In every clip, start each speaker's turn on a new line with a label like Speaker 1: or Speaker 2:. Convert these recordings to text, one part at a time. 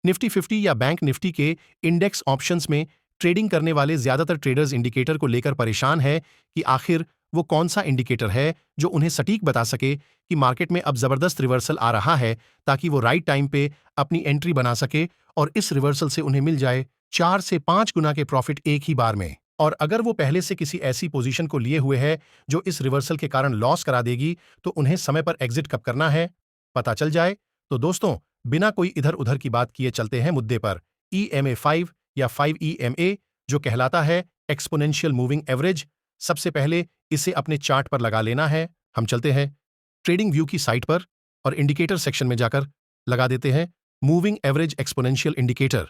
Speaker 1: Nifty 50 या bank Nifty के index options में ट्रेडिंग करने वाले ज्यादातर ट्रेडर्स इंडिकेटर को लेकर परेशान है कि आखिर वो कौन सा इंडिकेटर है जो उन्हें सटीक बता सके कि मार्केट में अब जबरदस्त रिवर्सल आ रहा है, ताकि वो राइट टाइम पे अपनी एंट्री बना सके और इस रिवर्सल से उन्हें मिल जाए 4 से 5 गुना के प्रॉफिट एक ही बार में। और अगर वो पहले से किसी ऐसी पोजीशन को लिए हुए है जो इस रिवर्सल के कारण लॉस करा देगी, तो उन्हें समय पर एग्जिट कब करना है पता चल जाए। तो दोस्तों, बिना कोई इधर उधर की बात किए चलते हैं मुद्दे पर। EMA 5 या 5 EMA जो कहलाता है एक्सपोनेंशियल मूविंग एवरेज, सबसे पहले इसे अपने चार्ट पर लगा लेना है। हम चलते हैं ट्रेडिंग व्यू की साइट पर और इंडिकेटर सेक्शन में जाकर लगा देते हैं मूविंग एवरेज एक्सपोनेंशियल इंडिकेटर।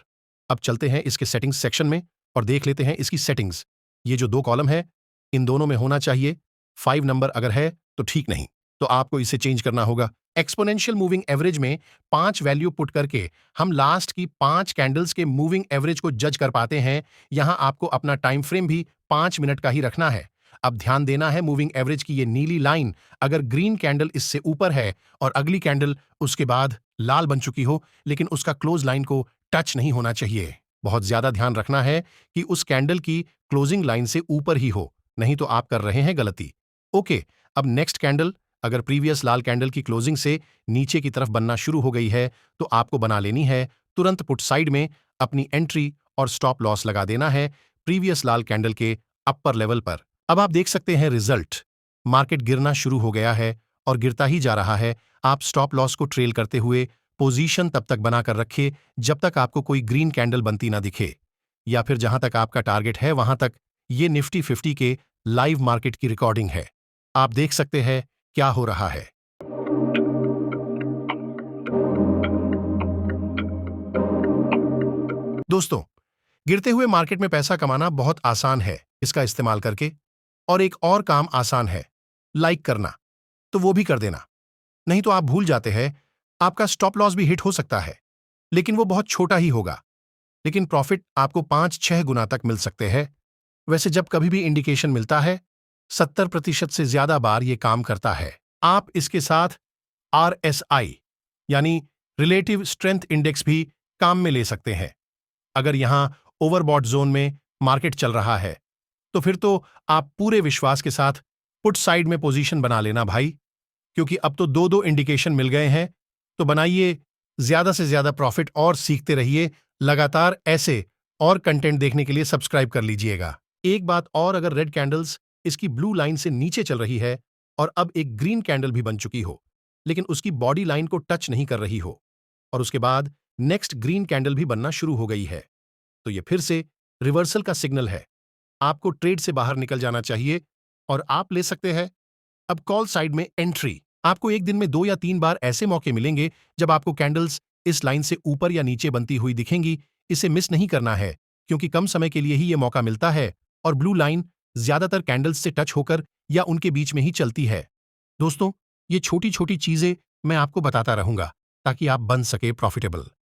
Speaker 1: अब चलते हैं इसके सेटिंग्स सेक्शन में और देख लेते हैं इसकी सेटिंग्स। ये जो 2 कॉलम है, इन दोनों में होना चाहिए 5 नंबर, अगर है तो ठीक, नहीं तो आपको इसे चेंज करना होगा। एक्सपोनेंशियल मूविंग एवरेज में 5 वैल्यू पुट करके हम लास्ट की 5 कैंडल्स के मूविंग एवरेज को जज कर पाते हैं। यहां आपको अपना टाइम फ्रेम भी 5 मिनट का ही रखना है। अब ध्यान देना है मूविंग एवरेज की ये नीली लाइन अगर ग्रीन कैंडल इससे ऊपर है और अगली कैंडल उसके बाद लाल बन चुकी हो, लेकिन उसका क्लोज लाइन को टच नहीं होना चाहिए। बहुत ज्यादा ध्यान रखना है कि उस कैंडल की क्लोजिंग लाइन से ऊपर ही हो, नहीं तो आप कर रहे हैं गलती। ओके, अब नेक्स्ट कैंडल अगर प्रीवियस लाल कैंडल की क्लोजिंग से नीचे की तरफ बनना शुरू हो गई है, तो आपको बना लेनी है तुरंत पुट साइड में अपनी एंट्री और स्टॉप लॉस लगा देना है प्रीवियस लाल कैंडल के अपर लेवल पर। अब आप देख सकते हैं रिजल्ट, मार्केट गिरना शुरू हो गया है और गिरता ही जा रहा है। आप स्टॉप लॉस को ट्रेल करते हुए पोजीशन तब तक बनाकर रखिए जब तक आपको कोई ग्रीन कैंडल बनती ना दिखे, या फिर जहां तक आपका टारगेट है वहां तक। ये निफ्टी 50 के लाइव मार्केट की रिकॉर्डिंग है, आप देख सकते हैं क्या हो रहा है। दोस्तों, गिरते हुए मार्केट में पैसा कमाना बहुत आसान है इसका इस्तेमाल करके, और एक और काम आसान है, लाइक करना, तो वो भी कर देना। नहीं तो आप भूल जाते हैं, आपका स्टॉप लॉस भी हिट हो सकता है, लेकिन वो बहुत छोटा ही होगा, लेकिन प्रॉफिट आपको 5-6 गुना तक मिल सकते हैं। वैसे जब कभी भी इंडिकेशन मिलता है, 70% से ज्यादा बार ये काम करता है। आप इसके साथ RSI यानी रिलेटिव स्ट्रेंथ इंडेक्स भी काम में ले सकते हैं। अगर यहां ओवरबॉट जोन में मार्केट चल रहा है, तो फिर तो आप पूरे विश्वास के साथ पुट साइड में पोजीशन बना लेना भाई, क्योंकि अब तो 2-2 इंडिकेशन मिल गए हैं। तो बनाइए ज्यादा से ज्यादा प्रॉफिट और सीखते रहिए। लगातार ऐसे और कंटेंट देखने के लिए सब्सक्राइब कर लीजिएगा। एक बात और, अगर रेड कैंडल्स इसकी ब्लू लाइन से नीचे चल रही है और अब एक ग्रीन कैंडल भी बन चुकी हो, लेकिन उसकी बॉडी लाइन को टच नहीं कर रही हो, और उसके बाद नेक्स्ट ग्रीन कैंडल भी बनना शुरू हो गई है, तो ये फिर से रिवर्सल का सिग्नल है। आपको ट्रेड से बाहर निकल जाना चाहिए और आप ले सकते हैं अब कॉल साइड में एंट्री। आपको एक दिन में 2 या 3 बार ऐसे मौके मिलेंगे जब आपको कैंडल्स इस लाइन से ऊपर या नीचे बनती हुई दिखेंगी। इसे मिस नहीं करना है, क्योंकि कम समय के लिए ही ये मौका मिलता है और ब्लू लाइन ज्यादातर कैंडल्स से टच होकर या उनके बीच में ही चलती है। दोस्तों, ये छोटी छोटी चीजें मैं आपको बताता रहूंगा ताकि आप बन सके प्रॉफिटेबल।